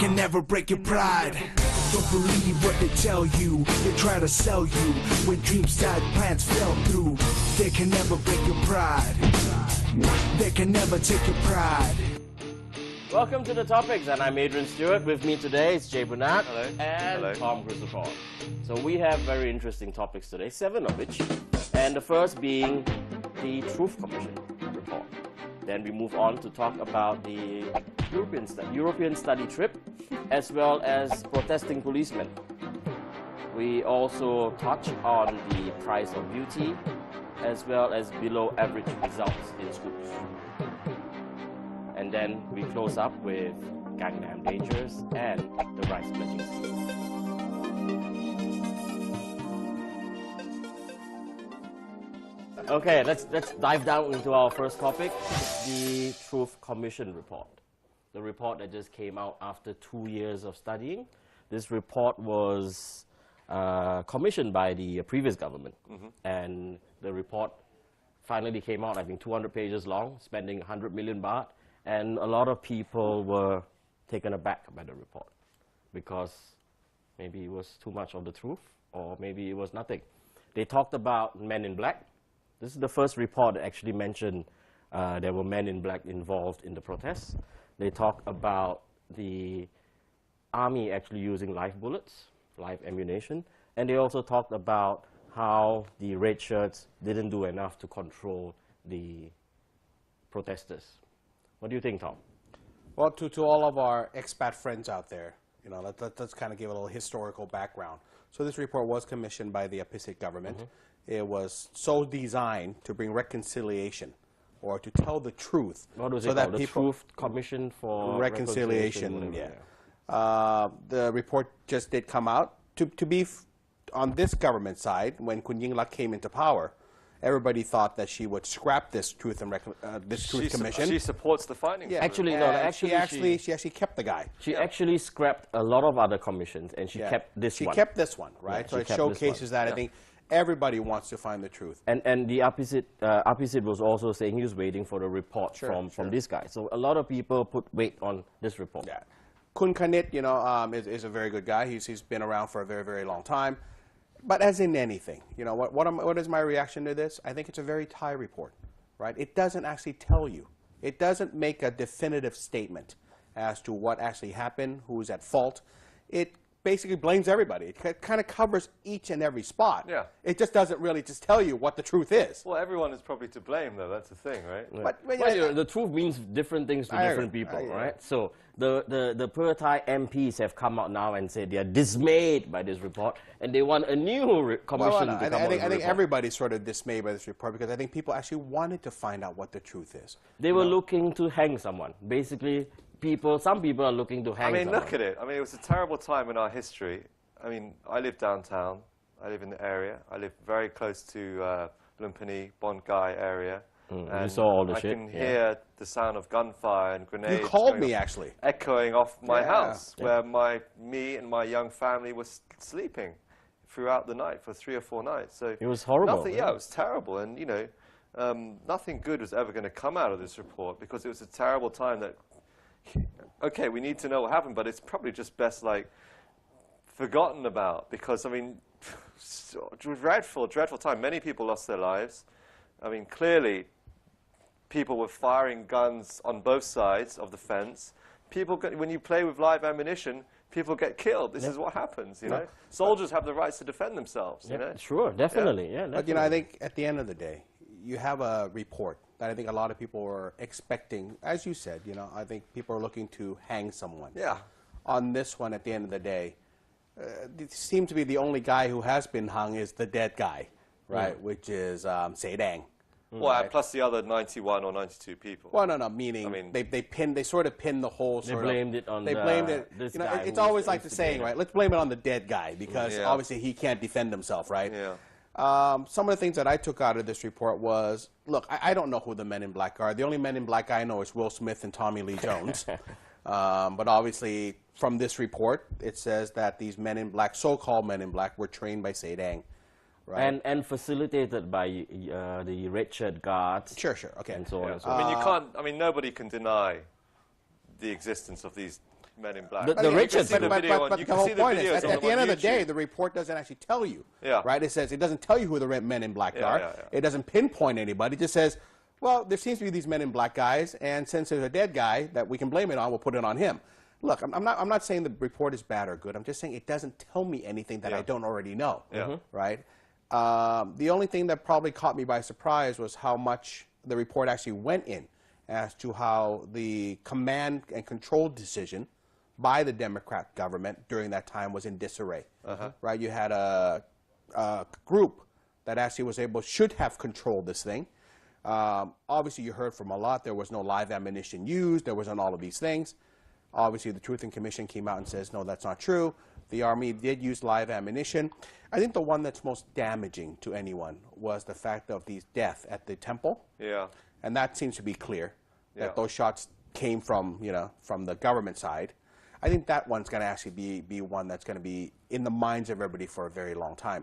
can never break your pride. Don't believe what they tell you. They try to sell you. When dreams died, plans fell through. They can never break your pride. They can never take your pride. Welcome to the topics, and I'm Adrian Stewart. With me today is Bunnag and Hello. Tom Christopher. So we have very interesting topics today, 7 of which, and the first being the Truth Commission report. Then we move on to talk about the European study trip, as well as protesting policemen. We also touch on the price of beauty, as well as below average results in schools. And then we close up with Gangnam Dangers and the rice pledging scheme. Okay, let's dive down into our first topic, the Truth Commission report. The report that just came out after 2 years of studying. This report was commissioned by the previous government, and the report finally came out, I think 200 pages long, spending 100 million baht. And a lot of people were taken aback by the report because maybe it was too much of the truth, or maybe it was nothing. They talked about men in black. This is the first report that actually mentioned there were men in black involved in the protests. They talked about the army actually using live bullets, live ammunition. And they also talked about how the red shirts didn't do enough to control the protesters. What do you think, Tom? Well, to all of our expat friends out there, you know, let's kind of give a little historical background. So this report was commissioned by the Apisit government. It was so designed to bring reconciliation, or to tell the truth. What was so it that called? The Truth Commission for Reconciliation. Yeah. The report just did come out. To be on this government side, when Kun Yingluck came into power, everybody thought that she would scrap this Truth Commission. She supports the findings. Yeah. Actually, no. She actually kept the guy. She actually scrapped a lot of other commissions, and she kept this one. She kept this one, right? Yeah, so it kept showcases that. I think everybody wants to find the truth. And the Apisit was also saying he was waiting for the report from this guy. So a lot of people put weight on this report. Yeah. Kun Kanit, you know, is a very good guy. He's been around for a very, very long time. But as in anything, you know, what is my reaction to this? I think it's a very Thai report, right? It doesn't actually tell you. It doesn't make a definitive statement as to what actually happened, who's at fault. It basically blames everybody. It kind of covers each and every spot. Yeah. It just doesn't really just tell you what the truth is. Well, everyone is probably to blame, though. That's the thing, right? Yeah. But the truth means different things to different people, right? So the per-Thai MPs have come out now and said they are dismayed by this report, and they want a new commission to come out with a report. I think everybody's sort of dismayed by this report because I think people actually wanted to find out what the truth is. They were looking to hang someone. Basically, some people are looking to hang someone. I mean, look at it. I mean, it was a terrible time in our history. I mean, I live downtown. I live in the area. I live very close to Lumpini, Bunnag area. And you saw all the shit. I can hear the sound of gunfire and grenades. You called me, actually. Echoing off my house, where me and my young family was sleeping throughout the night for 3 or 4 nights. So it was horrible. Nothing, it was terrible. And, you know, nothing good was ever going to come out of this report because it was a terrible time that, okay, we need to know what happened, but it's probably just best, like, forgotten about because, I mean, dreadful, dreadful time. Many people lost their lives. I mean, clearly, people were firing guns on both sides of the fence. When you play with live ammunition, people get killed. This is what happens, you know. Soldiers have the rights to defend themselves, you know. Sure, definitely, yeah. But, you know, I think at the end of the day, you have a report that I think a lot of people were expecting. As you said, you know, I think people are looking to hang someone. Yeah. On this one, at the end of the day, it seems to be the only guy who has been hung is the dead guy, right, which is Se Dang. Well, right? Plus the other 91 or 92 people. Well, no, meaning I mean, they sort of pinned the whole sort They blamed it on this you know, it's always like the saying, right? Let's blame it on the dead guy because obviously he can't defend himself, right? Yeah. Some of the things that I took out of this report was, look, I don't know who the men in black are. The only men in black I know is Will Smith and Tommy Lee Jones. But obviously, from this report, it says that these men in black, so-called men in black, were trained by Se Dang. Right. And facilitated by the red shirt guards. Sure, okay. And so on and so on. on. I mean, nobody can deny the existence of these men in black. The richest. But the whole point is, at the end of the day, the report doesn't actually tell you. Yeah. Right? It says it doesn't tell you who the men in black are. Yeah. It doesn't pinpoint anybody. It just says, well, there seems to be these men in black guys, and since there's a dead guy that we can blame it on, we'll put it on him. Look, I'm not saying the report is bad or good. I'm just saying it doesn't tell me anything that I don't already know. Yeah. Right? The only thing that probably caught me by surprise was how much the report actually went in as to how the command and control decision by the Democrat government during that time was in disarray. Right? You had a group that actually should have controlled this thing. Obviously, you heard from a lot. There was no live ammunition used. There wasn't all of these things. Obviously, the Truth and Commission came out and says, no, that's not true. The Army did use live ammunition. I think the one that's most damaging to anyone was the fact of these deaths at the temple. Yeah. And that seems to be clear, that those shots came from, from the government side. I think that one's going to actually be one that's going to be in the minds of everybody for a very long time.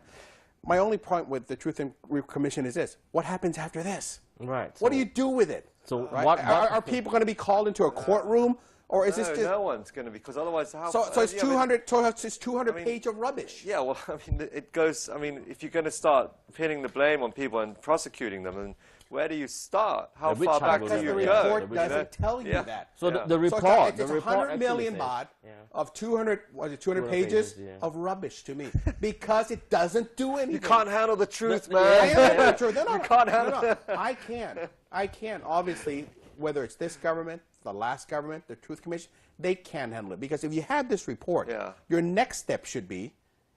My only point with the Truth and Commission is this. What happens after this? Right. What do you do with it? So right? Are people going to be called into a courtroom? Or is this just... No one's going to be, because otherwise how... So it's 200, it's 200 pages of rubbish. Yeah, well, I mean, it goes... I mean, if you're going to start pinning the blame on people and prosecuting them, and where do you start? How far back do you go? Because the report doesn't tell you that. So the report... So it's 100 million baht of 200 pages of rubbish to me. Because it doesn't do anything. You can't handle the truth, man. I handle the truth. You can't handle it. I can. Obviously, whether it's this government, the last government, the Truth Commission, they can handle it. Because if you had this report, your next step should be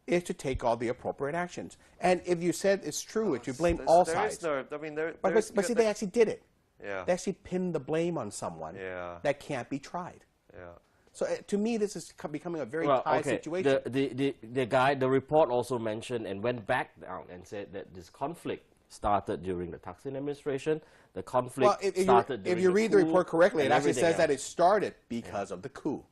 is to take all the appropriate actions. And if you said it's true, if you blame all sides. But see, they actually did it. Yeah. They actually pinned the blame on someone that can't be tried. Yeah. So to me, this is becoming a very tight situation. The report also mentioned and went back down and said that this conflict started during the Thaksin administration. The conflict started during if you read the report correctly, it actually says that it it started because of the coup.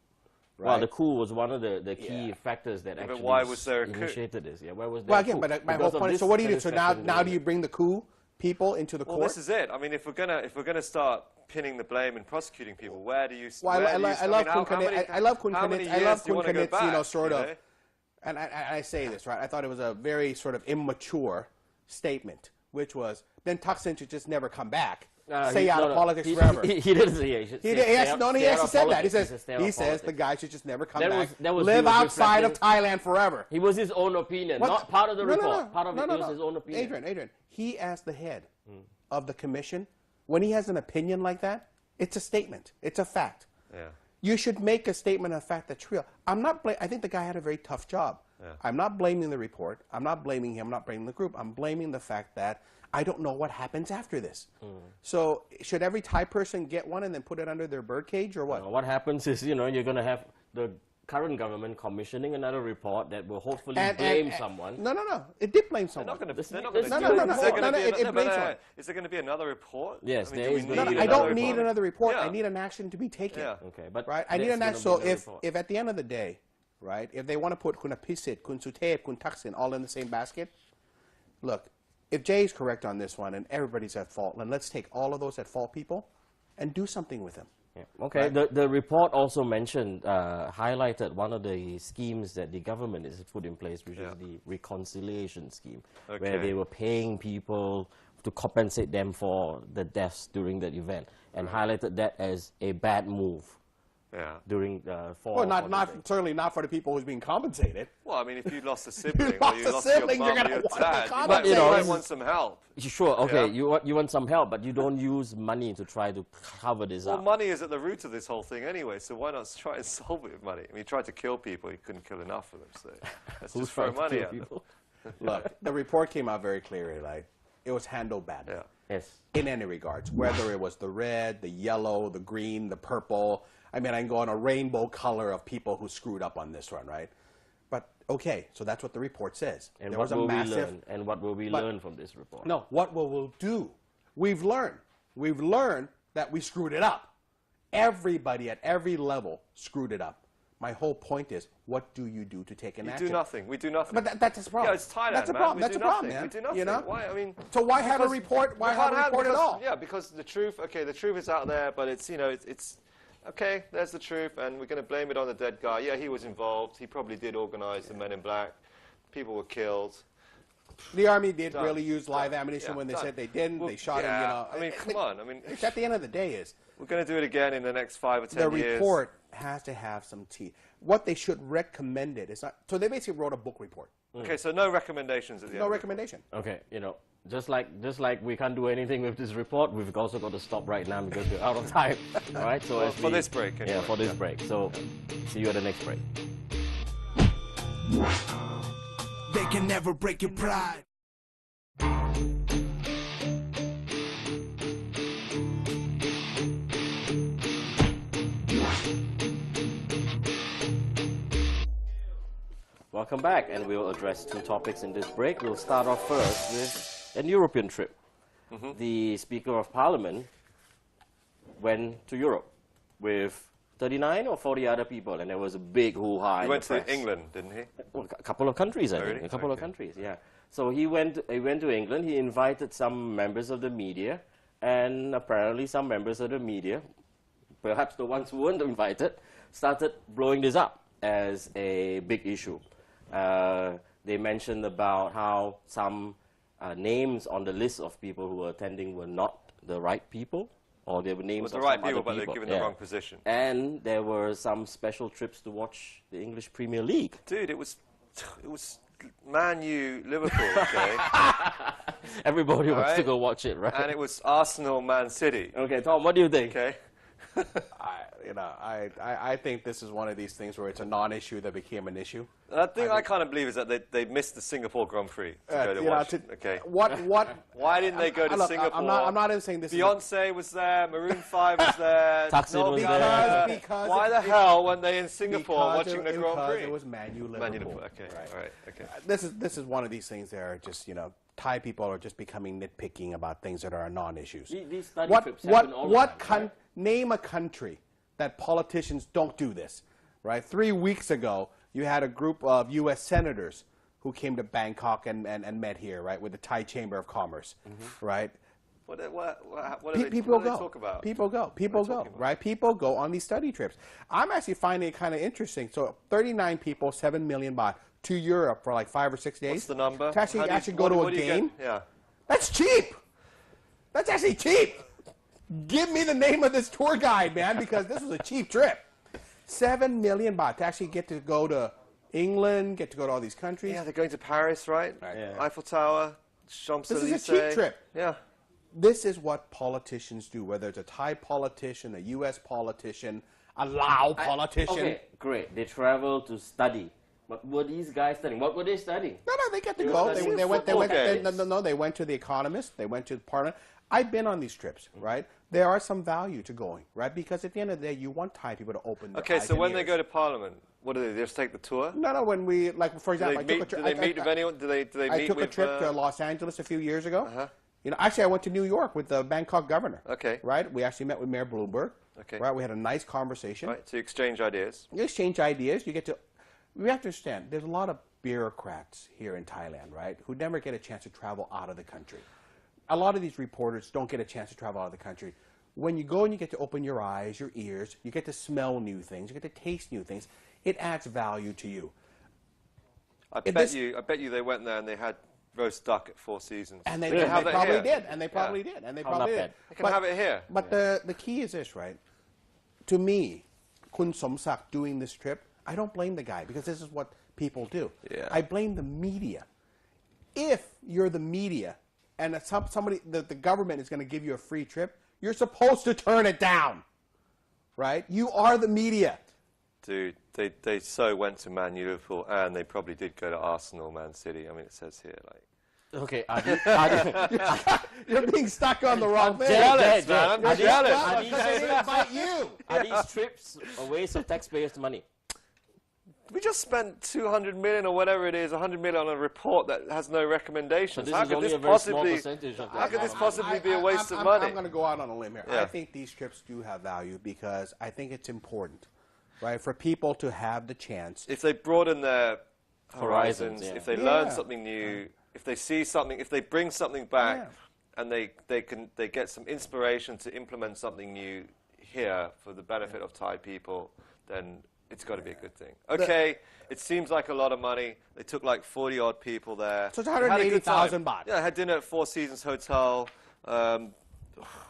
Right? Well, the coup was one of the key factors that actually why was there a coup? initiated this. Yeah, why was there well, a again, coup? but my whole point is, so what do you do? So now do you bring the coup people into the court? Well, this is it. I mean, if we're gonna start pinning the blame and prosecuting people, where do you? Well, I love Kun Kanit's, sort of. And I say this, right? I thought it was a very sort of immature statement, which was, then Thaksin should just never come back. Stay out of politics forever. He didn't say he actually said that. He says the guy should just never come back. Live outside of Thailand forever. It was his own opinion, not part of the report. Part of it was his own opinion. Adrian, he as the head of the commission, when he has an opinion like that, it's a statement. It's a fact. Yeah. You should make a statement of fact that's real. I think the guy had a very tough job. Yeah. I'm not blaming the report. I'm not blaming him. I'm not blaming the group. I'm blaming the fact that I don't know what happens after this. So should every Thai person get one and then put it under their birdcage or what? What happens is, you're going to have the current government commissioning another report that will hopefully blame someone. No. It did blame someone. They're not going to. Is there going to be another report? Yes, there is. I don't need another report. I need an action to be taken. Yeah. Okay, but right. I need an action. So if at the end of the day, right, if they want to put Kun Apisit, Kun Suthep, Kun Thaksin all in the same basket, look, if Jay is correct on this one and everybody's at fault, then let's take all of those at fault people and do something with them. Yeah. Okay. Right? The report also mentioned, highlighted one of the schemes that the government has put in place, which is the reconciliation scheme, where they were paying people to compensate them for the deaths during that event, and highlighted that as a bad move. Yeah. During certainly not for the people who's being compensated. Well, I mean, if you lost a sibling, you lost your mom, you're dad, but you might want some help. Sure, okay, you want some help, but you don't use money to try to cover this up. Well, money is at the root of this whole thing anyway, so why not try and solve it with money? I mean, he tried to kill people, he couldn't kill enough of them, so let's just throw money at them. Look, the report came out very clearly, like, it was handled badly. Yeah. Yes. In any regards, whether it was the red, the yellow, the green, the purple. I mean, I can go on a rainbow color of people who screwed up on this one, right? But, okay, so that's what the report says. And what will we learn? And what will we learn from this report? No, what will we do? We've learned. We've learned that we screwed it up. Everybody at every level screwed it up. My whole point is, what do you do to take an action? We do nothing. We do nothing. But that's a problem. Yeah, it's Thailand, that's a problem. That's a problem, man. We do nothing. You know? Why? I mean, so why have a report? Why have a report at all? Yeah, because the truth. Okay, the truth is out there, but it's okay, there's the truth, and we're going to blame it on the dead guy. Yeah, he was involved. He probably did organize the Men in Black. People were killed. The Army did Done. really use live Done. ammunition Yeah, when they done. said they didn't. Well, they shot yeah, him, you know. I mean, come on. I mean, It's at the end of the day is we're going to do it again in the next 5 or 10 the years. report has to have some teeth. What they should recommend it is not. So they basically wrote a book report. Okay, so no recommendations at the end. No recommendation. Okay, you know, just like we can't do anything with this report, we've also got to stop right now because we're out of time. All right, so Well, as for this break, anyway. yeah, for this break. So, see you at the next break. They can never break your pride. Welcome back, and we'll address two topics in this break. We'll start off first with an European trip. The Speaker of Parliament went to Europe with 39 or 40 other people, and there was a big hoo-ha. He in went the to press. England, didn't he? Well, a couple of countries, I think. Really? A couple of Okay. countries, yeah. So he went to England. He invited some members of the media, and apparently some members of the media, perhaps the ones who weren't invited, started blowing this up as a big issue. They mentioned about how some names on the list of people who were attending were not the right people, or they were names Well, the of right some other people, but they're given the wrong position. And there were some special trips to watch the English Premier League. Dude, it was Man U, Liverpool, okay? Everybody wants to right. go watch it, right? And it was Arsenal, Man City, Okay, Tom, what do you think? okay? I think this is one of these things where it's a non-issue that became an issue. The thing I kind of believe is that they missed the Singapore Grand Prix to go to You know, watch. Okay. What? Why didn't they go to Look, Singapore? I'm not even saying this. Beyonce was there, Maroon 5 was there. Thaksin Noel was Gallagher. there. Because Why the hell weren't they in Singapore watching the Grand because Prix? it was Man U, Liverpool. Man U, Liverpool. Okay, Right. all right, okay. This is one of these things that are just, you know, Thai people are just becoming nitpicking about things that are non-issues. These study trips happen all the time, right? Name a country that politicians don't do this, right? 3 weeks ago, you had a group of U.S. senators who came to Bangkok and met here, right, with the Thai Chamber of Commerce, right? What do they People talk about? People go. People go. Right? People go on these study trips. I'm actually finding it kind of interesting. So 39 people, 7 million baht to Europe for like 5 or 6 days. What's the number? To actually, How do you- actually go what- to what a do you get? game. Yeah. That's cheap. That's actually cheap. Give me the name of this tour guide, man, because this was a cheap trip. 7 million baht to actually get to go to England, get to go to all these countries. Yeah, they're going to Paris, right? Yeah. Eiffel Tower, Champs-Élysées. This is a cheap trip. Yeah. This is what politicians do, whether it's a Thai politician, a U.S. politician, a Lao politician. Okay, great. They travel to study. But were these guys studying? What were they studying? No, they get to They go. were studying They went. football games. They went to The Economist. They went to Parliament. I've been on these trips, right? There are some value to going, right? Because at the end of the day, you want Thai people to open their Okay, eyes so and when they ears. go to Parliament, what do they just take the tour? No, when we, like, for Do example, they I took a meet, trip. do they meet with anyone? Do they I meet took with, a trip to Los Angeles a few years ago. Uh-huh. You know, actually, I went to New York with the Bangkok governor. Okay. Right? We actually met with Mayor Bloomberg. Okay. Right? We had a nice conversation. Right, to exchange ideas. You exchange ideas. You get to. We have to understand. There's a lot of bureaucrats here in Thailand, right, who never get a chance to travel out of the country. A lot of these reporters don't get a chance to travel out of the country. When you go and you get to open your eyes, your ears, you get to smell new things, you get to taste new things. It adds value to you. I If bet this- you they went there and they had roast duck at Four Seasons. And they, They have that probably here. did. And they probably Yeah. did. And they How probably not did. bad. They can have it here. But the key is this, right? To me, Kun Somsak doing this trip, I don't blame the guy because this is what people do. Yeah. I blame the media. If you're the media and the government is going to give you a free trip, you're supposed to turn it down, right? You are the media. Dude, they so went to Man U, Liverpool, and they probably did go to Arsenal, Man City. I mean, it says here, like... Okay, You're being stuck on the wrong thing. jealous, Jay, man. I'm are these- jealous. Well, Are because they didn't invite you. are these trips a waste of taxpayers' money? We just spent 200 million or whatever it is, 100 million on a report that has no So recommendations. this How is could only this a very small possibly... percentage of How could this that. possibly be a waste of money? I'm going to go out on a limb here. I Yeah. think these trips do have value because I think it's important, right, for people to have the chance. If they broaden their Horizons, horizons, yeah. if they learn Yeah. something new, if they see something, if they bring something back, Yeah. and they get some inspiration to implement something new here for the benefit of Thai people, then it's got to be a good thing. Okay, it seems like a lot of money. They took like 40-odd people there. So it's They had a good time. 180,000 baht. Yeah, I had dinner at Four Seasons Hotel,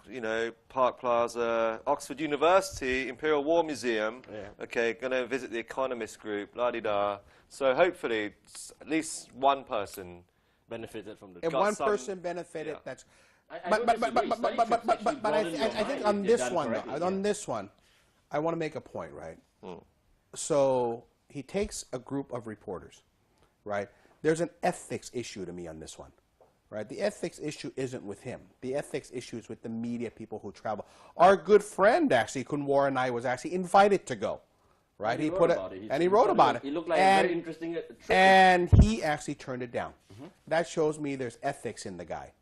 you know, Park Plaza, Oxford University, Imperial War Museum. Yeah. Okay, going to visit the Economist Group, la-di-da. So hopefully, at least one person. Benefited from the If got one some- person benefited, yeah. that's. I But don't disagree. Study trips actually but broaden your I think mind on if they're this done one, correctly, on yeah. this one, I want to make a point, right? So he takes a group of reporters, right? There's an ethics issue to me on this one, right? The ethics issue isn't with him. The ethics issue is with the media people who travel. Our good friend, actually, Kunwar and I, was actually invited to go, right? He put wrote it, about it. and he wrote about it. It looked like a and, very interesting trip. and he actually turned it down. That shows me there's ethics in the guy.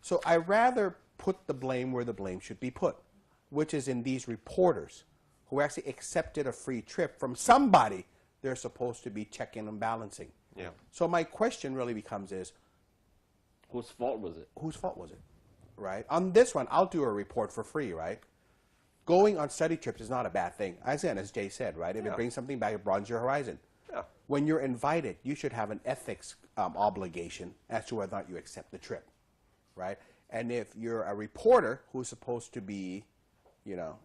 So I rather put the blame where the blame should be put, which is in these reporters who actually accepted a free trip from somebody they're supposed to be checking and balancing. Yeah. So my question really becomes is, Whose fault was it? whose fault was it, right? On this one, I'll do a report for free, right? Going on study trips is not a bad thing. As Jay said, right? If it Yeah. brings something back, it broadens your horizon. Yeah. When you're invited, you should have an ethics obligation as to whether or not you accept the trip, right? And if you're a reporter who's supposed to be, you know,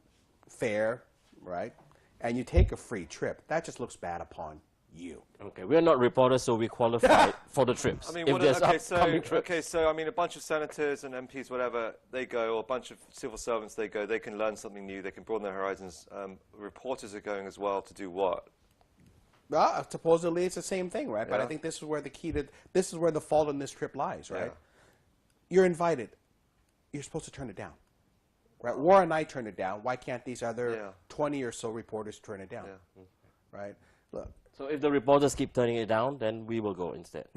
fair, right, and you take a free trip, that just looks bad upon you. Okay, we're not reporters, so we qualify for the trips. I mean, if what, there's okay, upcoming trips. so I mean, a bunch of senators and MPs, whatever, they go, or a bunch of civil servants, they go. They can learn something new. They can broaden their horizons. Reporters are going as well to do what? Well, supposedly it's the same thing, right? But I Yeah. think this is where this is where the fault in this trip lies, right? Yeah. You're invited. You're supposed to turn it down, right? War and I turned it down. Why can't these other Yeah. 20 or so reporters turn it down, Yeah. right? Look, So if the reporters keep turning it down, then we will go instead.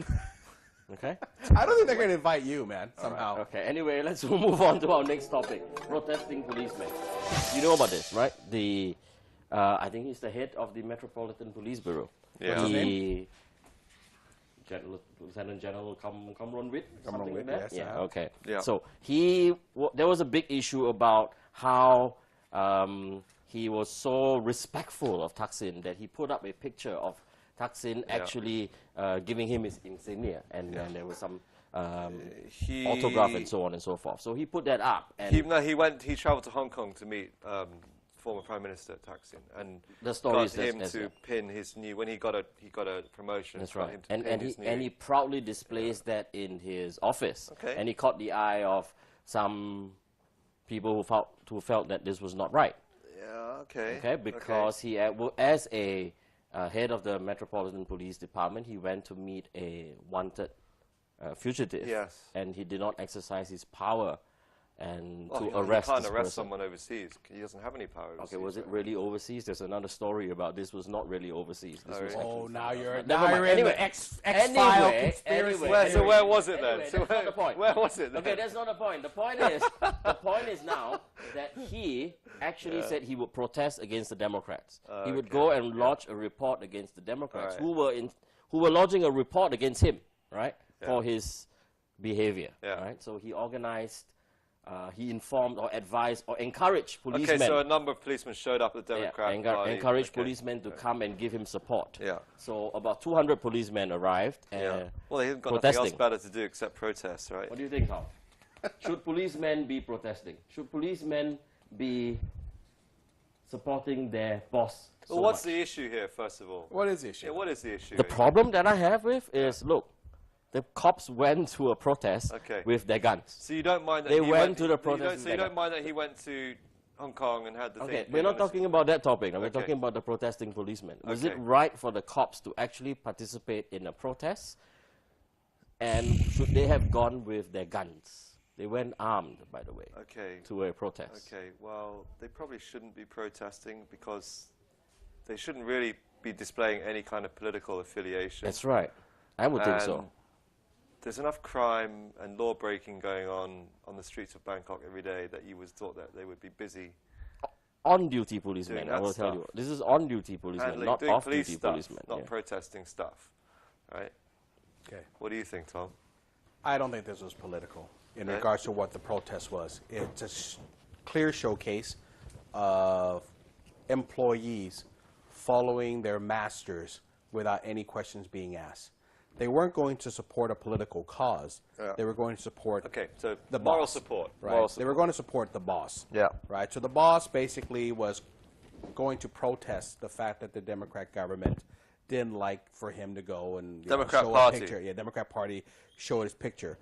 Okay? I don't think they're going to invite you, man, somehow. Okay, anyway, let's move on to our next topic. Protesting policemen. You know about this, right? I think he's the head of the Metropolitan Police Bureau. Yeah. What's his The Lieutenant General Kamronwit? something like that? yes, Yeah, uh-huh. okay. Yeah. So there was a big issue about how he was so respectful of Thaksin that he put up a picture of Thaksin actually giving him his insignia, and there was some autograph and so on and so forth. So he put that up, and He traveled to Hong Kong to meet former Prime Minister Thaksin, and The story got is that- him that's to it. pin his new when he got a promotion. that's got right. him to And pin he his new- and he proudly displays that in his office, Okay. and he caught the eye of some people who felt that this was not right. Yeah. Okay. Okay, because he, as a head of the Metropolitan Police Department, he went to meet a wanted fugitive. Yes. And he did not exercise his power and Well, to he arrest can't this arrest person. someone overseas. He doesn't have any power. Okay, overseas, was it right? really overseas? There's another story about this was not really overseas. This was really? Oh, actually now somewhere you're else. But now never you're mind. in Anyway, the X-File anyway, conspiracy. anyway, Where- so where was it then? Anyway, So that's not the point. where was it then? Okay, that's not the point. The point is now that he actually said he would protest against the Democrats. He would go and lodge a report against the Democrats Alright. who were lodging a report against him, right, for his behavior. Yeah. Right. So he organized, he informed or advised or encouraged policemen. Okay, so a number of policemen showed up at the Democrat Party. encouraged Okay. policemen to come and give him support. Yeah. So about 200 policemen arrived. Yeah. Well, they haven't got protesting. nothing else better to do except protest, right? What do you think, Tom? Should policemen be protesting? Should policemen be supporting their boss so Well, what's much? the issue here, first of all? What is the issue? Yeah, what is the issue? The here? problem that I have with is, look, the cops went to a protest Okay. with their guns. So you don't mind that They he went to the you don't- protest So you in don't mind that he went to Hong Kong and had the Okay, thing? we're not talking about that topic. Now. We're Okay. talking about the protesting policemen. Was it Okay. right for the cops to actually participate in a protest? And should they have gone with their guns? They went armed, by the way, Okay. to a protest. Okay. Well, they probably shouldn't be protesting because they shouldn't really be displaying any kind of political affiliation. That's right. I would think so. And there's enough crime and law breaking going on the streets of Bangkok every day that you would thought that they would be busy On-duty policemen, Doing I that will tell stuff. you. This is on-duty policemen, handling, not doing off-duty police stuff, policemen. not yeah. protesting stuff, right? Okay. What do you think, Tom? I don't think this was political in Okay. regards to what the protest was. It's a clear showcase of employees following their masters without any questions being asked. They weren't going to support a political cause. Yeah. They were going to support So the moral boss. support. Right. Moral They were going to support the boss. Yeah. Right. So the boss basically was going to protest the fact that the Democrat government didn't like for him to go and Democrat show Party. a picture. Yeah, Democrat Party showed his picture.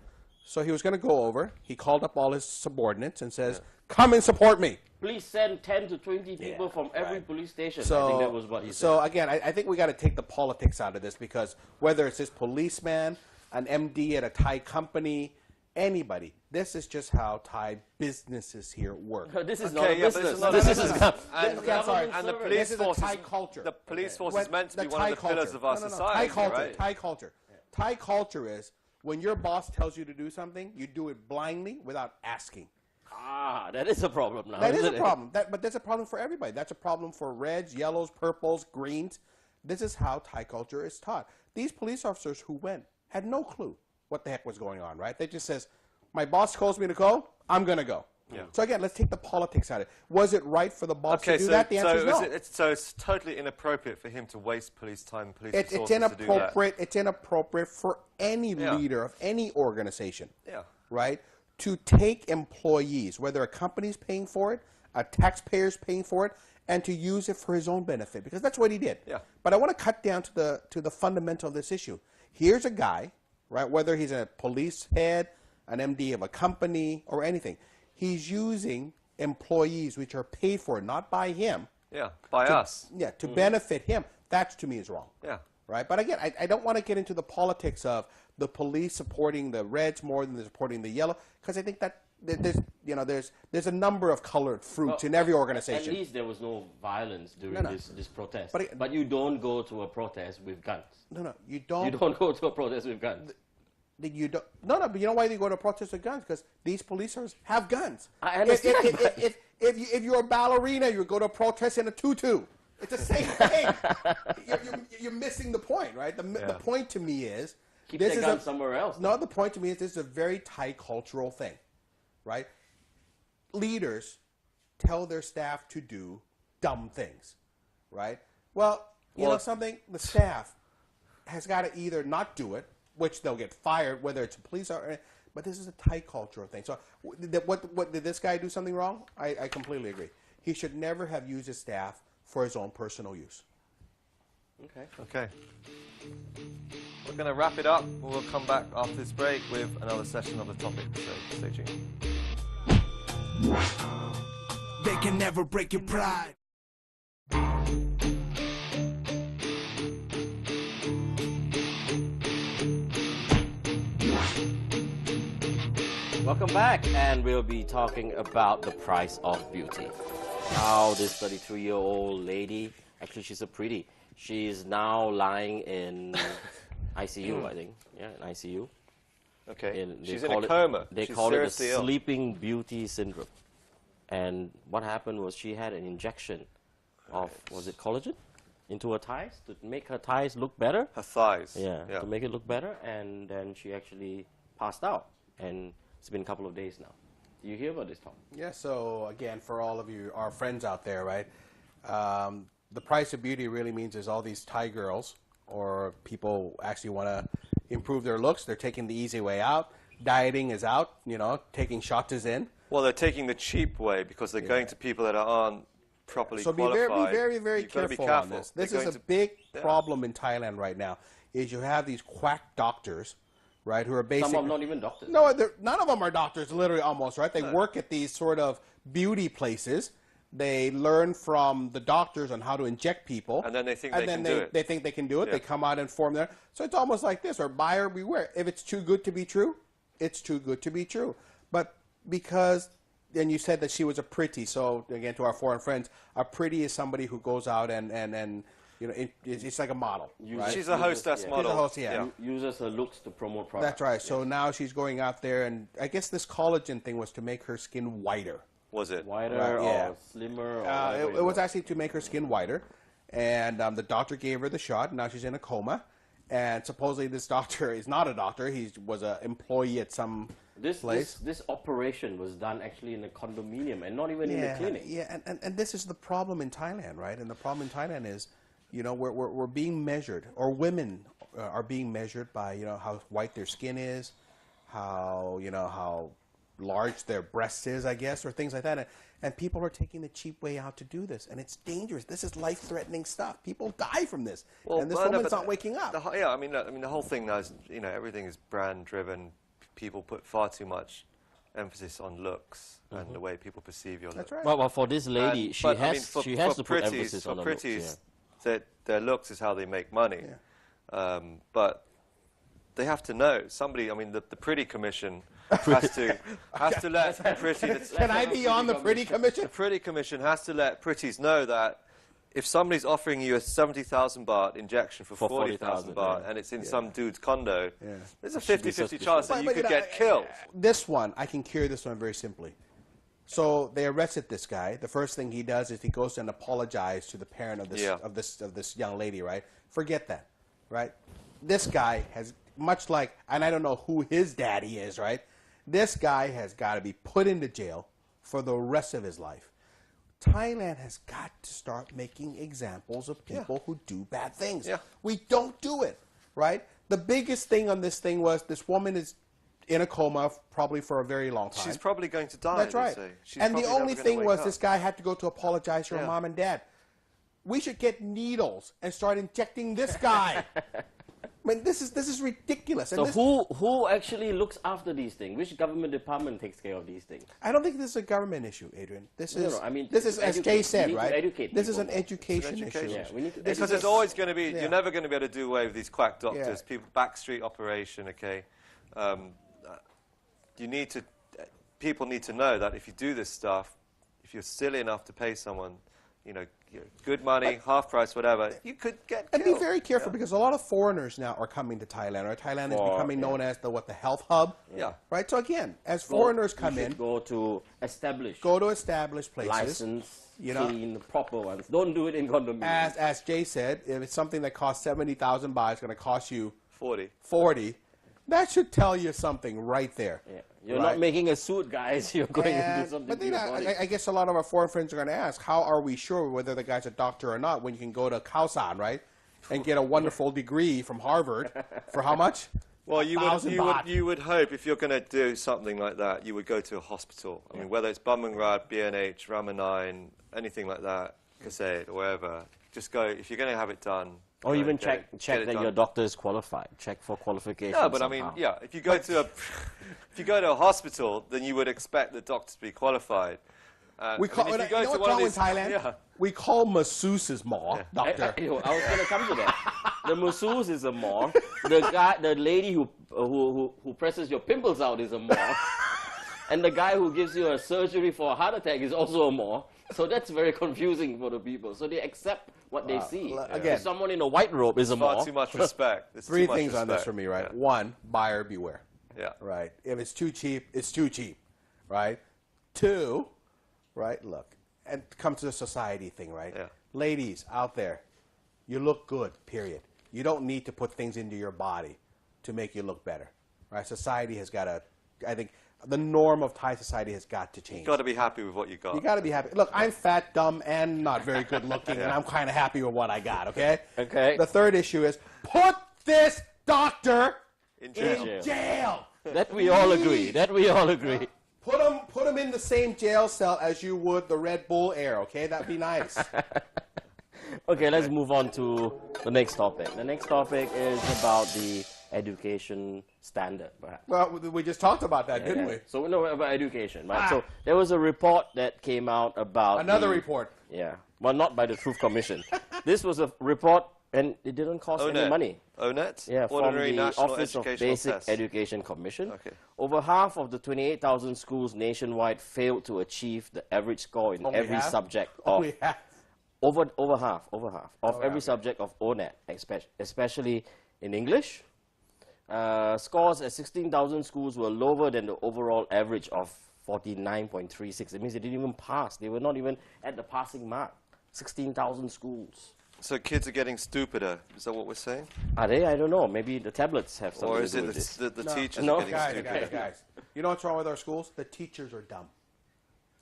So he was going to go over. He called up all his subordinates and says, "Come and support me." Please send 10 to 20 people from every police station. So, I think that was what he said. So again, I think we got to take the politics out of this, because whether it's this policeman, an MD at a Thai company, anybody, this is just how Thai businesses here work. This is Okay, not a yeah, but business. it's not- This no, is no, no. this And, government and the service. police This is a force Thai is culture. The police force When is meant to be the one Thai of the pillars culture. of our No, no, no. society, Thai culture. right? Thai culture. Thai culture is when your boss tells you to do something, you do it blindly without asking. Ah, that is a problem now. That is a isn't it? problem. But that's a problem for everybody. That's a problem for reds, yellows, purples, greens. This is how Thai culture is taught. These police officers who went had no clue what the heck was going on, right? They just says, my boss calls me to go, I'm going to go. Yeah. So again, let's take the politics out of it. Was it right for the boss to do that? The answer is no. So it's totally inappropriate for him to waste police time and police It's resources to do that. inappropriate. It's inappropriate for any Yeah. leader of any organization. Yeah. Right? To take employees, whether a company's paying for it, a taxpayer's paying for it, and to use it for his own benefit, because that's what he did. Yeah. But I want to cut down to the fundamental of this issue. Here's a guy, right? Whether he's a police head, an MD of a company, or anything, he's using employees which are paid for not by him. Yeah, by us. Yeah, to benefit him. That to me is wrong. Yeah. Right? But again, I don't want to get into the politics of the police supporting the reds more than they're supporting the yellow, because I think that there's a number of colored fruits in every organization. At least there was no violence during No. this protest. But you don't go to a protest with guns. No, you don't. You don't go to a protest with guns. You don't. No, but you know why they go to protest with guns? Because these police officers have guns. I understand, If you're a ballerina, you go to a protest in a tutu. It's the same thing. You're missing the point, right? The point to me is Keep this the is gun somewhere else. No, the point to me is this is a very Thai cultural thing, right? Leaders tell their staff to do dumb things, right? Well, you know something? The staff has got to either not do it, which they'll get fired, whether it's a police or. But this is a Thai cultural thing. So, what did this guy do something wrong? I completely agree. He should never have used his staff for his own personal use. Okay. We're going to wrap it up. We'll come back after this break with another session of the topic. So stay tuned. They can never break your pride. Welcome back, and we'll be talking about the price of beauty. How this 32-year-old lady, actually she's a pretty, she's now lying in ICU, I think. Yeah, in ICU. Okay. They She's in call a coma. They She's call it the seriously ill. sleeping beauty syndrome. And what happened was she had an injection of, was it collagen, into her thighs to make her thighs look better. Her thighs. Yeah, to make it look better, and then she actually passed out. And it's been a couple of days now. Do you hear about this, Tom? Yeah, so again, for all of you, our friends out there, right? The price of beauty really means there's all these Thai girls or people actually want to improve their looks. They're taking the easy way out. Dieting is out, taking shots is in. Well, they're taking the cheap way because they're going to people that aren't properly qualified. So be very, very You've got to be careful on this. This is a big problem in Thailand right now, is you have these quack doctors, right, who are basically... Some of them not even doctors. No, none of them are doctors, literally almost, right? They work at these sort of beauty places. They learn from the doctors on how to inject people. And then they think they can do it. They think they can do it. Yeah. They come out and form their... So it's almost like this, or buyer beware. If it's too good to be true, it's too good to be true. But because... And you said that she was a pretty, so again, to our foreign friends, a pretty is somebody who goes out and it's like a model. Right? She's a hostess model. She's a host, yeah. Uses her looks to promote products. That's right. So now she's going out there, and I guess this collagen thing was to make her skin whiter. Was it? Whiter yeah. or slimmer? Or it was actually to make her skin whiter, and the doctor gave her the shot. Now she's in a coma, and supposedly this doctor is not a doctor. He was an employee at some This operation was done actually in a condominium and not even in the clinic. Yeah, and this is the problem in Thailand, right? And the problem in Thailand is, you know, we're being measured, or women are being measured by, you know, how white their skin is, how, you know, how large their breast is, I guess, or things like that. And people are taking the cheap way out to do this, and it's dangerous. This is life-threatening stuff. People die from this, and this woman's not waking up. I mean, the whole thing now is, you know, everything is brand-driven. People put far too much emphasis on looks and the way people perceive your looks. That's right. Well, for this lady, she has to put emphasis on the looks. That their looks is how they make money. Yeah. But they have to know. Somebody, I mean, the Pretty Commission has to let pretty. Can I be on the Pretty Commission? The Pretty Commission has to let pretties know that if somebody's offering you a 70,000 baht injection for 40,000 baht, and it's in some dude's condo, there's a 50-50 chance that you could get killed. This one, I can cure this one very simply. So they arrested this guy. The first thing he does is he goes and apologizes to the parent of this young lady, right? Forget that, right? This guy has, much like, and I don't know who his daddy is, right? This guy has got to be put into jail for the rest of his life. Thailand has got to start making examples of people who do bad things. Yeah. We don't do it, right? The biggest thing on this thing was this woman is in a coma probably for a very long time. She's probably going to die. That's right. And the only thing was this guy had to go to apologize to her mom and dad. We should get needles and start injecting this guy. I mean, this is ridiculous. So who actually looks after these things? Which government department takes care of these things? I don't think this is a government issue, Adrian. This is, I mean, this is as Jay said, right? This is an education issue. Yeah, we need to because there's always going to be, you're never going to be able to do away with these quack doctors, people, backstreet operation, okay? People need to know that if you do this stuff, if you're silly enough to pay someone, you know, good money, half price, whatever, you could get killed. And be very careful because a lot of foreigners now are coming to Thailand. Right? Thailand is becoming known as the health hub. Yeah. Right. So again, as foreigners come in, go to established places, licensed, you know, clean, proper ones. Don't do it in condominiums. As Jay said, if it's something that costs 70,000 baht, it's going to cost you 40. That should tell you something right there. Yeah. You're not making a suit, guys. You're going to do something. But then I guess a lot of our foreign friends are going to ask, how are we sure whether the guy's a doctor or not when you can go to Khao San, right, and get a wonderful degree from Harvard for how much? Well, you would hope if you're going to do something like that, you would go to a hospital. I mean, whether it's Bunnag, BNH, Ramanine, anything like that, Kaseit, or wherever, just go. If you're going to have it done. Or even check that your doctor is qualified. Check for qualifications. Yeah, but I mean, if you go to a hospital, then you would expect the doctor to be qualified. We call in Thailand. We call masseuses doctor. I was going to come to that. The masseuse is a more. The lady who presses your pimples out is a more. And the guy who gives you a surgery for a heart attack is also a more. So that's very confusing for the people. So they accept what they see. Again, so someone in a white robe is a more. Far too much respect. Three things on this for me, right? Yeah. One, buyer beware. Yeah. Right. If it's too cheap, it's too cheap. Right. Two, right? Look, and come to the society thing, right? Yeah. Ladies out there, you look good. Period. You don't need to put things into your body to make you look better. Right. Society has got to. I think the norm of Thai society has got to change. You've got to be happy with what you got. You got to be happy. Look, I'm fat, dumb, and not very good looking, and I'm kind of happy with what I got, okay? Okay. The third issue is put this doctor in jail. That we all agree. Put him in the same jail cell as you would the Red Bull Air, okay? That'd be nice. Okay, let's move on to the next topic. The next topic is about the education standard, perhaps. Well, we just talked about that, didn't we? So we know about education, right? So there was a report that came out about... Another report. Yeah. Well, not by the Truth Commission. This was a report, and it didn't cost any money. ONET? Yeah, Ordinary from the National Office of Educational Basic Test. Education Commission. Okay. Over half of the 28,000 schools nationwide failed to achieve the average score in every subject of... Over half of every subject of ONET, especially in English. Scores at 16,000 schools were lower than the overall average of 49.36. It means they didn't even pass. They were not even at the passing mark. 16,000 schools. So kids are getting stupider. Is that what we're saying? Are they? I don't know. Maybe the tablets have something or is to do it with this. the teachers are getting stupider? Guys. You know what's wrong with our schools? The teachers are dumb.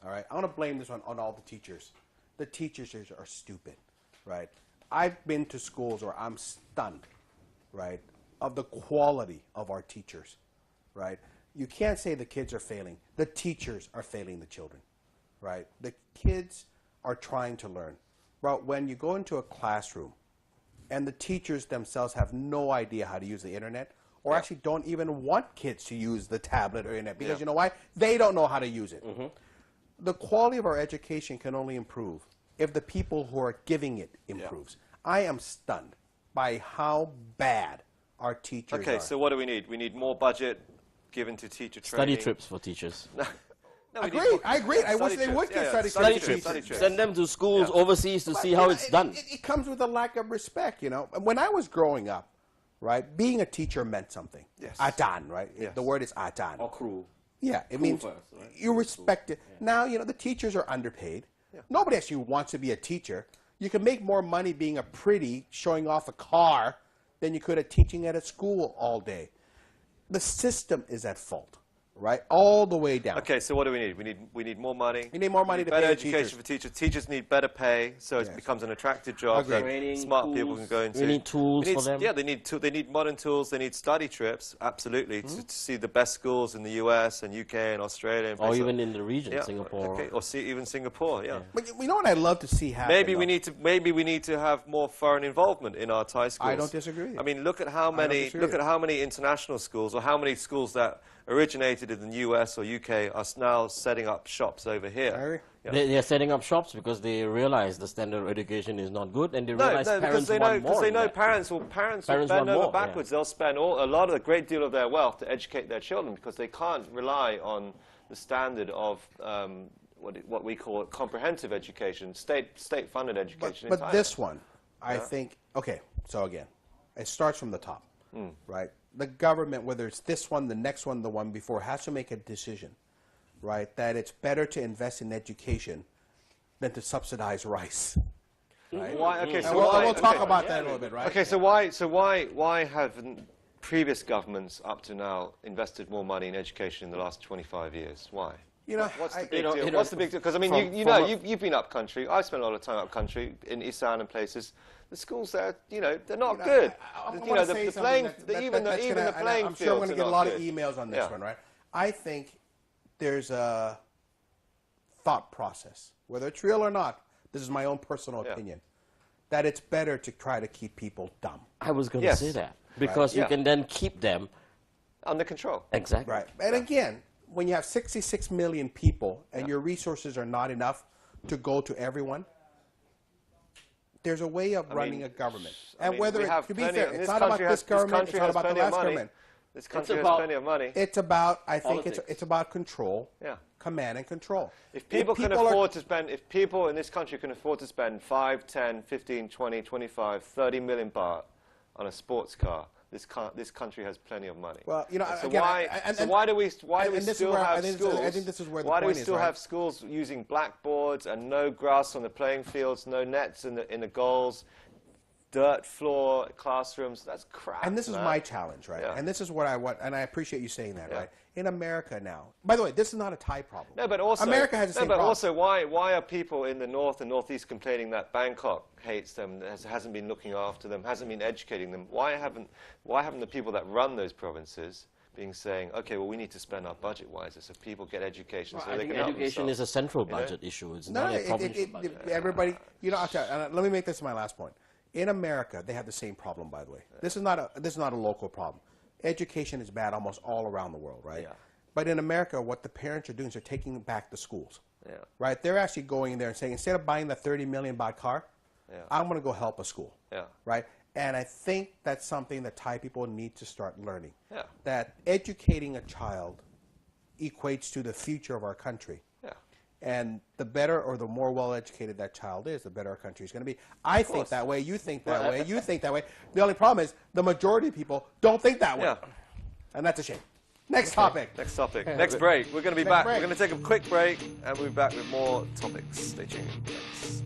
All right? I want to blame this on all the teachers. The teachers are stupid, right? I've been to schools where I'm stunned, right, of the quality of our teachers, right? You can't say the kids are failing. The teachers are failing the children, right? The kids are trying to learn. But when you go into a classroom and the teachers themselves have no idea how to use the internet, or actually don't even want kids to use the tablet or internet, because you know why? They don't know how to use it. The quality of our education can only improve if the people who are giving it improves. I am stunned by how bad our teachers are. Okay, so what do we need? We need more budget given to teacher Study training. trips for teachers. No, I agree. I wish they would get study Study trips. trips. Send them to schools overseas to see how it's done. It comes with a lack of respect, you know. When I was growing up, right, being a teacher meant something. Yes. Atan, right? Yes. The word is atan. Or crew. Yeah, it means first, right? you respect it. Now, you know, the teachers are underpaid. Nobody actually wants to be a teacher. You can make more money being a pretty, showing off a car, than you could at teaching at a school all day. The system is at fault, right? All the way down. Okay, so what do we need? We need more money. We need more money to better pay the education teachers. for teachers. Teachers need better pay, so it becomes an attractive job Agreed. that Training, smart people tools. can go into. We need tools We need- for them. Yeah, they need modern tools. They need study trips, absolutely, to see the best schools in the US and UK and Australia. And Or places even like- in the region, yeah, Singapore. Okay, or even Singapore. Yeah. But you know what I'd love to see happen? Maybe we though? need to have more foreign involvement in our Thai schools. I don't disagree with you. I mean, look at how many international schools, or how many schools that originated in the US or UK are now setting up shops over here. I agree. Yeah. They're setting up shops because they realize the standard of education is not good, and they No, realize because parents they know, want more. they in know that. parents will Parents bend want over more, backwards. yeah. They'll spend a lot of the great deal of their wealth to educate their children because they can't rely on the standard of what we call comprehensive education, state-funded education. But in Thailand. this one, I think, okay, so again, it starts from the top, right? The government, whether it's this one, the next one, the one before, has to make a decision, right, that it's better to invest in education than to subsidize rice. Right? Why? Okay, And so we'll talk okay. about that a little bit, right? Okay, so why haven't previous governments up to now invested more money in education in the last 25 years? Why? You know, What's the I- big you know, deal? What's the big deal? Because I mean, you've been up country. I spent a lot of time up country in Isan and places. The schools there, they're not good. I The wanna say the something playing, that- even that's the gonna- playing I'm sure I'm fields going to are get a not lot of good. emails on this Yeah. one, right? I think there's a thought process, whether it's real or not. This is my own personal opinion, that it's better to try to keep people dumb. I was going to Yes. say that because you Yeah. can then keep them Under control. exactly. Right. And again, when you have 66 million people and your resources are not enough to go to everyone, there's a way of running a government. And whether, to be fair, it's not about this government, it's not about the last government. This country has about- plenty of money. It's about, I think Politics. it's about control, Yeah. command and control. If people can are- afford to spend, if people in this country can afford to spend 5, 10, 15, 20, 25, 30 million baht on a sports car, this country has plenty of money. Well, you know, And so again, why do we and this is still where have I think schools? I think this is where the why do we point is, still right? have schools using blackboards and no grass on the playing fields, no nets in the goals, dirt floor classrooms? That's crap. And this is man. my challenge, right? Yeah. And this is what I want, and I appreciate you saying that, Yeah. right? In America now, by the way, this is not a Thai problem. No, but also America has the same but problem. also, why are people in the north and northeast complaining that Bangkok hates them, hasn't been looking after them, hasn't been educating them? Why haven't the people that run those provinces been saying, okay, well, we need to spend our budget wiser so people get education, so I they think can help education themselves? is a central You know? budget issue. It's No, not a provincial budget. everybody, you know, I'll tell you, and let me make this my last point. In America, they have the same problem, by the way. This is not a local problem. Education is bad almost all around the world, right? Yeah. But in America, what the parents are doing is they're taking back the schools, Yeah. right? They're actually going in there and saying, instead of buying the 30 million baht car, Yeah. I'm going to go help a school, Yeah. right? And I think that's something that Thai people need to start learning. Yeah. That educating a child equates to the future of our country. Yeah. And the better or the more well-educated that child is, the better our country is going to be. I think course. that way, you think that way, you think that way. The only problem is the majority of people don't think that way. Yeah. And that's a shame. Next topic. Next topic. Next break. We're going to be Next back. break. We're going to take a quick break, and we'll be back with more topics. Stay tuned. Thanks.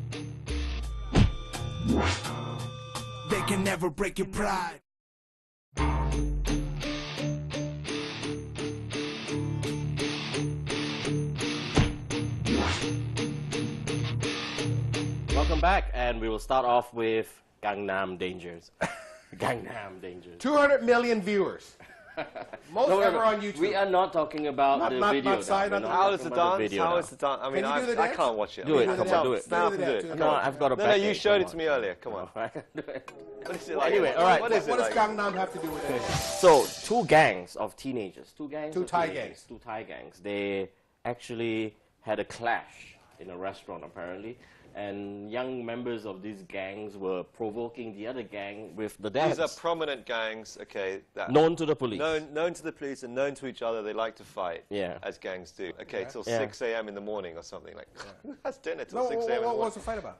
They can never break your pride. back, and we will start off with Gangnam Dangers. Gangnam Dangers. 200 million viewers. Most No, ever on YouTube. We are not talking about the video. side on the- How is the dance? How is the dance? I mean, Can you do the I dance? can't watch it. Do it, I mean, come come on, do it. Stand up and do Do it. that, Come No, on. I've got a No, you backache, showed come it to me earlier. Come on. on. What is it like? Anyway, all right. What is it What does like? Gangnam have to do with it? So, two gangs of teenagers. Two Thai gangs. Two Thai gangs. They actually had a clash in a restaurant, apparently. And young members of these gangs were provoking the other gang with the dance. These are prominent gangs, okay, that Known to the police. known to the police and known to each other. They like to fight, Yeah. as gangs do. Okay, till Yeah. 6 a.m. in the morning or something. Like, who has dinner till No, 6 a.m. in the what morning? was the fight about?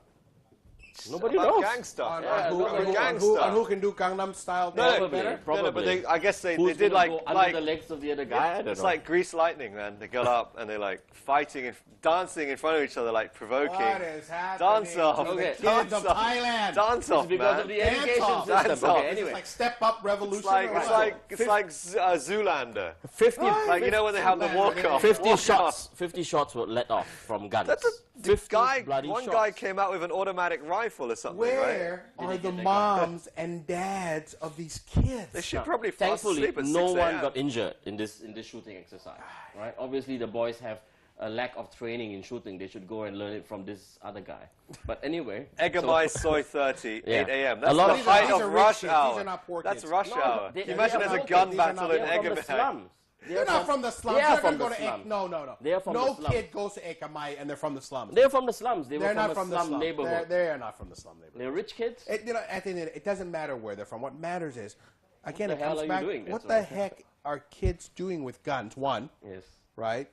Nobody About knows. gang stuff. On, Yeah, who, nobody on who- gang on who- stuff. on who can do Gangnam style No, dance Probably, better? No, probably. but I guess they Who's did gonna like go under the legs of the other guy? I don't it's know. like grease lightning, man. They go up and they're like fighting and dancing in front of each other, like provoking. What is happening Dance off. to the Okay. kids Dance of off. Thailand? Dance off, It's because man. of the Dance education off. system. Dance Okay, off. It's anyway. like step up revolution. It's like or it's what? like it's like Zoolander. 50, Like you know when they have the walk off. 50 shots. 50 shots were let off from guns. The 50 guy, bloody one shots. guy came out with an automatic rifle or something, right? Where are the moms and dads of these kids? They should No, probably fall thankfully, asleep at no 6 one a.m. got injured in this shooting exercise. Right? Obviously, the boys have a lack of training in shooting. They should go and learn it from this other guy. But anyway, Egamai Soy 30, Yeah. 8 a.m. A That's lot the of these height are of rich rush kids. hour. These are not poor That's kids. rush No, hour. they- Can you imagine they there's are a gun these are battle not- in they're from the Egamai? slums. They're not from the slums. They are They're from gonna the go to slums. no. They are from no the slums. kid goes to Ekamai and they're from the slums. They're from the slums. They They're were not from from a the slum slums. neighborhood. They are not from the slum neighborhood. They're rich kids. You know, at the end of it doesn't matter where they're from. What matters is, again, the it hell comes are you back. doing? What That's the what- heck are kids doing with guns? One, Yes. right?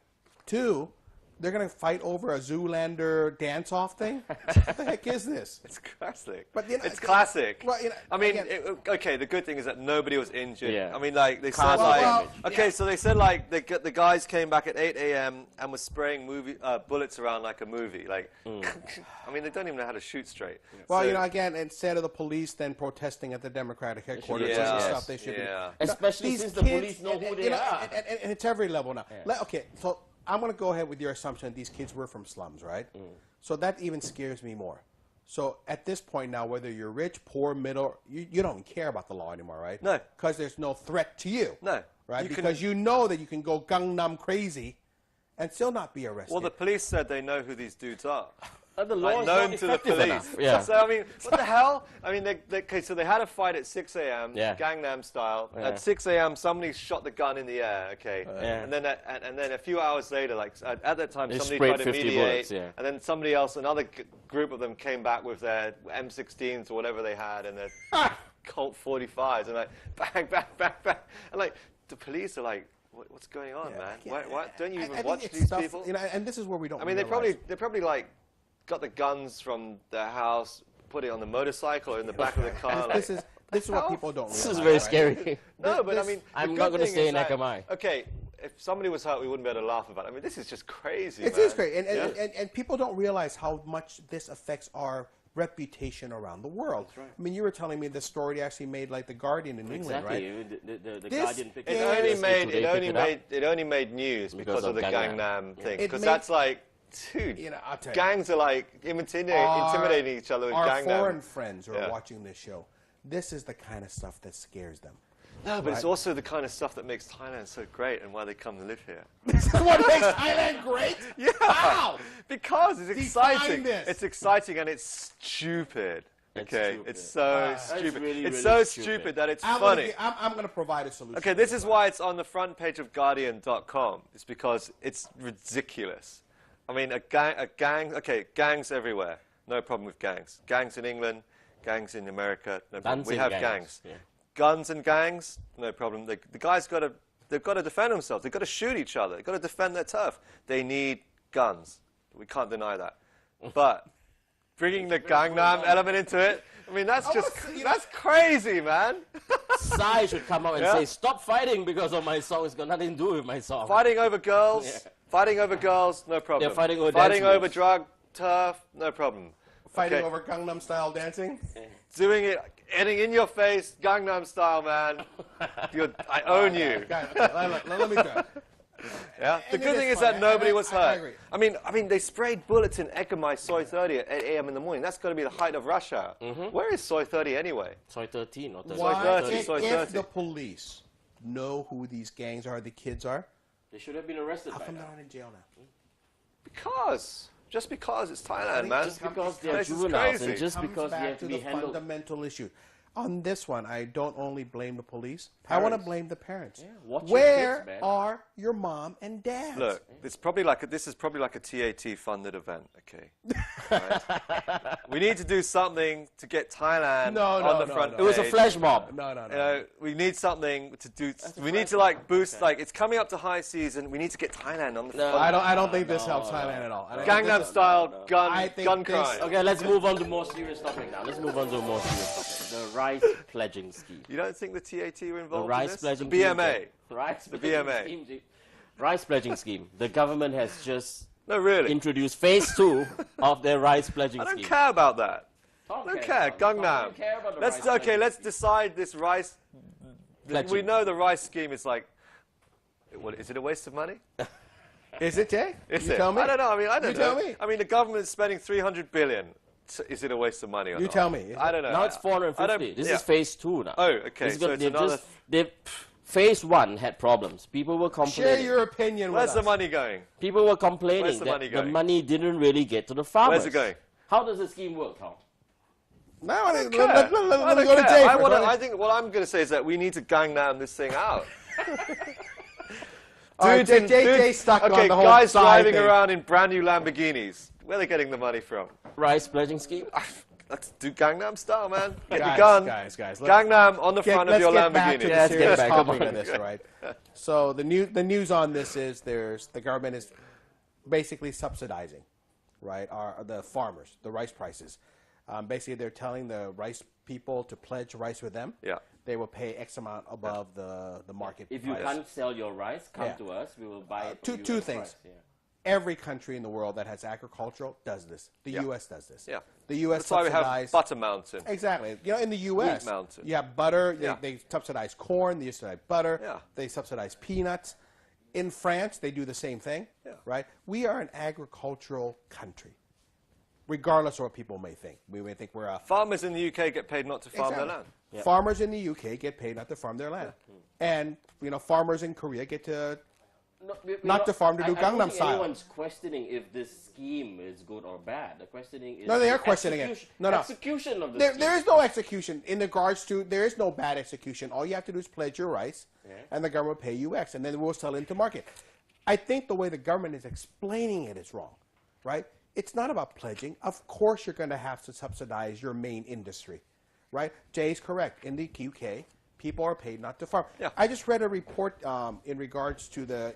Two, they're gonna fight over a Zoolander dance-off thing. What the heck is this? It's classic. But, you know, it's classic. well, you know, I mean, again- okay, the good thing is that nobody was injured. Yeah. I mean, like, they Classic said, like, Well, okay, yeah. so they said, like, the guys came back at 8 a.m. and were spraying bullets around like a movie. Like, I mean, they don't even know how to shoot straight. Well, So- you know, again, instead of the police then protesting at the Democratic headquarters, this is Yeah. stuff they should Yeah. be. Especially These since the kids- police know who and, they you know, are. and it's every level now. Okay, so I'm going to go ahead with your assumption that these kids were from slums, right? So that even scares me more. So at this point now, whether you're rich, poor, middle, you don't care about the law anymore, right? No. Because there's no threat to you. No. Right? You can- Because you know that you can go Gangnam crazy and still not be arrested. Well, the police said they know who these dudes are. The law Like, is known not to the effective police. enough. Yeah. So, I mean, what the hell? I mean, okay, so they had a fight at 6 a.m., Yeah. Gangnam style. Yeah. At 6 a.m., somebody shot the gun in the air, okay? Yeah. And then a few hours later, like, at that time, They somebody sprayed tried to 50 mediate. bullets, yeah. And then somebody else, another group of them came back with their M16s or whatever they had and their Colt 45s. And like, bang, bang, bang, bang. And like, the police are like, what's going on, man? Why don't you I even think watch it's these stuff, people? You know, and this is where we don't I mean, they realize. probably like got the guns from their house, put it on the motorcycle or in the back of the car. like, This is what people don't This realize. is very right? scary. no, but I this- mean, I'm the not good gonna thing stay is in that- Ekamai. Okay, if somebody was hurt, we wouldn't be able to laugh about it. I mean, this is just crazy. It man. is great, and, Yeah? and people don't realize how much this affects our reputation around the world. That's right. I mean, you were telling me the story they actually made like the Guardian in England, right? Exactly. The This Guardian picked is- it up. It only made news because of the Gangnam. Gangnam thing. It Because made- that's like, dude, You know, I'll tell you. gangs are like intimidating each other with Our Gangnam. foreign friends who are Yeah. watching this show, this is the kind of stuff that scares them. No, but it's Right. also the kind of stuff that makes Thailand so great and why they come to live here. This is what makes Thailand great? Yeah. How? Because it's Define exciting. this. It's exciting and it's stupid. It's Okay, stupid. it's so That's stupid. really, It's really so stupid. stupid that it's I'm funny. going to provide a solution. Okay, this is why it's on the front page of Guardian.com. It's because it's ridiculous. I mean, a gang. Okay, gangs everywhere. No problem with gangs. Gangs in England, gangs in America. No problem. We Dancing have gangs, gangs. yeah. Guns and gangs. No problem. The guys they've got to defend themselves. They've got to shoot each other. They've got to defend their turf. They need guns. We can't deny that. But bringing the Gangnam element into it, I mean, that's that's crazy, man. Psy should come out and Yeah. say, stop fighting because of my song. It's got nothing to do with my song. Fighting over girls, Yeah. fighting over girls, no problem. They're fighting over Fighting dance over moves. drug, turf, no problem. Fighting Okay. over Gangnam style dancing. Doing it, hitting in your face, Gangnam style, man. I own you. Guys, okay, let me try. Yeah. The And good it thing is is that fun. nobody was I hurt. agree. I mean, they sprayed bullets in Egamai Soy 30 at 8 a.m. in the morning. That's got to be the height of rush hour. Where is Soy 30 anyway? Soy 13 or 13. Why, 30, if, Soy if 30. the police know who these gangs are, the kids are, They should have been arrested how by come they're now. not in jail now? Just because it's Thailand, man. Just because they're This is juveniles crazy. and just Comes because they back have to be the handled. fundamental issue. On this one, I don't only blame the police. I want to Parents. blame the parents. watch your Where kids, man. are your mom and dad? Look, this is probably like a TAT funded event, okay? Right? We need to do something to get Thailand on the front It was a page. flash mob. No. You know, we need something to do. We need to like boost. Like it's coming up to high season. We need to get Thailand on the front. I don't think this helps Thailand at all. I don't think Gangnam this- style I think gun this- crime. Okay, let's move on to more serious topic now. Let's move on to a more serious topic. The rice pledging scheme. You don't think the TAT were The involved in rice this? pledging The scheme. BMA. The rice The pledging BMA. scheme. Rice pledging scheme. The government has just No, really. introduced phase 2 of their rice pledging I don't scheme. care about that. Tom I don't cares care. about it. Tom, Gangnam. you care about the Let's rice pledging let's scheme. decide this rice. Pledging. We know the rice scheme is like. What, is it a waste of money? Is it, Jay? Is you it? tell me. I don't know. I mean, I don't You know. tell me. I mean, the government is spending 300 billion. Is it a waste of money or You not? tell me. Is I it? don't know. Now it's I 450. don't- This yeah. is phase 2 now. Oh, okay, This is so good- it's they've another- phase 1 had problems. People were Share complaining. your opinion Where's with the us. money going? People were complaining Where's the that money the going? money didn't really get to the farmers. Where's it going? How does the scheme work, Tom? Now, let I me don't go to care. Jay I first. I think what I'm going to say is that we need to Gangnam this thing out. All right, Jay stuck on okay, the whole guys side driving thing. around in brand new Lamborghinis. Where are they getting the money from? Rice pledging scheme? Let's do Gangnam style, man. Get Guys, your gun. guys, let's- Gangnam on the front of let's your get back to Lamborghini. the Let's serious get back. Come topic on. of this, right? So the news on this is the government is basically subsidizing, right, the farmers, the rice prices. Basically, they're telling the rice people to pledge rice with them. Yeah. They will pay X amount above the market If you price. can't sell your rice, come Yeah. to us. We will buy it. Two for two US things. price, yeah. Every country in the world that has agricultural does this. The Yeah. U.S. does this. Yeah. The U.S. That's why we have subsidize Butter Mountain. Exactly. You know, in the U.S., Mountain. you have butter. Yeah. They subsidize corn. They subsidize butter. Yeah. They subsidize peanuts. In France, they do the same thing. Yeah. Right? We are an agricultural country, regardless of what people may think. We may think we're a Farmers in the UK get paid not to farm their Exactly. land. Farmers in the UK get paid not to farm their land, and farmers in Korea get to No, Not to farm, to do I don't Gangnam think style. anyone's questioning if this scheme is good or bad. The questioning is No, they the are questioning it. No. execution of the There, scheme. there is no execution in regards to, there is no bad execution. All you have to do is pledge your rice, and the government will pay you X, and then we'll sell it into market. I think the way the government is explaining it is wrong, right? It's not about pledging. Of course you're going to have to subsidize your main industry, right? Jay's correct. In the UK, people are paid not to farm. Yeah. I just read a report in regards to the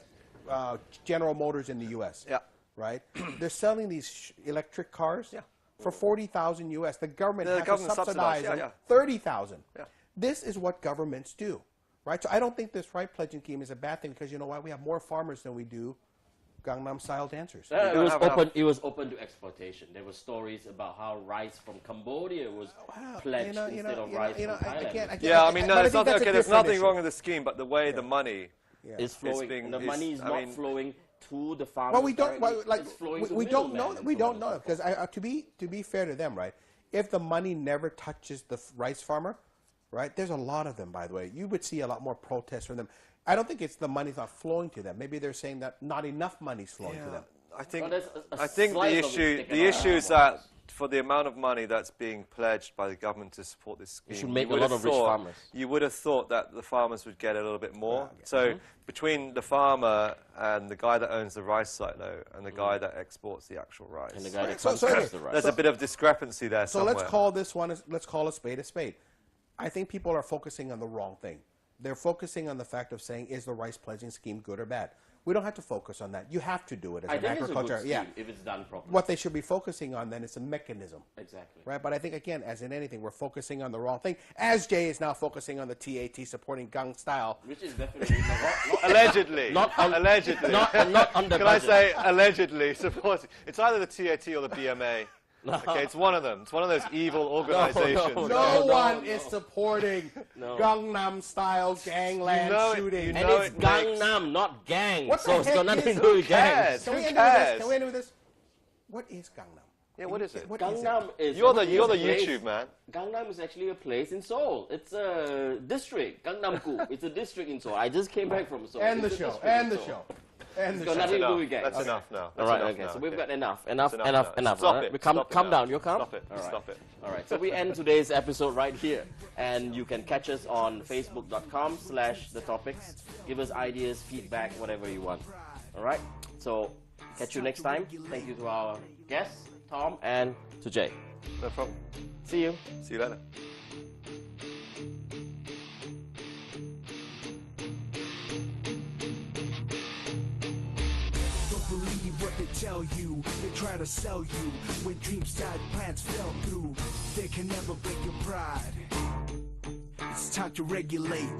General Motors in the U.S., Yeah. right? They're selling these electric cars Yeah. for $40,000 US. The government The has government to subsidize subsidized, them yeah. $30,000. Yeah. This is what governments do, right? So I don't think this right pledging scheme is a bad thing because you know what? We have more farmers than we do Gangnam style dancers. It don't was have open. enough. It was open to exploitation. There were stories about how rice from Cambodia was pledged instead of rice from Thailand. Yeah, I mean, no, but I there's think nothing, that's a okay, there's different nothing issue. wrong with the scheme, but the way the money. It's flowing. being- and the is- money is I not mean- flowing to the farmers. Well, we don't directly. like It's flowing to we don't know middlemen and we so on don't and know so because forth. to be fair to them, right? If the money never touches the rice farmer, right? There's a lot of them, by the way. You would see a lot more protests from them. I don't think it's the money's not flowing to them. Maybe they're saying that not enough money's flowing to them. I think, Well, there's a I think the slice of it issue, sticking the out. issue is that for the amount of money that's being pledged by the government to support this scheme, should make you a would lot have of rich thought- farmers. You would have thought that the farmers would get a little bit more. So between the farmer and the guy that owns the rice silo and the guy that exports the actual rice, And the guy that So- comes so to anyway, the rice. there's a bit of discrepancy there So somewhere. let's call this one, let's call a spade a spade. I think people are focusing on the wrong thing. They're focusing on the fact of saying, is the rice pledging scheme good or bad? We don't have to focus on that. You have to do it as I an think it's a good agriculture. scheme Yeah. if it's done properly. What they should be focusing on then is a mechanism. Exactly. Right, but I think, again, as in anything, we're focusing on the wrong thing. As Jay is now focusing on the TAT supporting Gang style. Which is definitely not Allegedly. Not on- allegedly. not on the Can I budget. say allegedly supporting? It's either the TAT or the BMA. Okay, it's one of them. It's one of those evil organizations. No one is supporting No. Gangnam Style gangland You know it- shooting. you And know it's it makes- Gangnam, not gang. What so the it's heck got nothing is- to do with Who cares? gangs. Can we Who end with this? cares? Can we end with this? What is Gangnam? Yeah, what is it? What is it? Gangnam is You're the a place- YouTube man. Gangnam is actually a place in Seoul. It's a district, Gangnam-gu. It's a district in Seoul. I just came back from Seoul. End the It's a show. district in End the Seoul. show. End the got show. nothing to do Enough. with gangs. That's Okay. enough now. All That's right, enough okay, now. so we've Okay. got enough. That's Enough. Stop all right? it. We Stop it calm now. down. You'll calm? Stop it. All right. Stop it. All right, so we end today's episode right here. And you can catch us on facebook.com/thetopics. Give us ideas, feedback, whatever you want. All right? So catch you next time. Thank you to our guests, Tom, and to Jay. No problem. See you. See you later. Don't believe what they tell you. They try to sell you. When dreams died, plans fell through. They can never break your pride. It's time to regulate.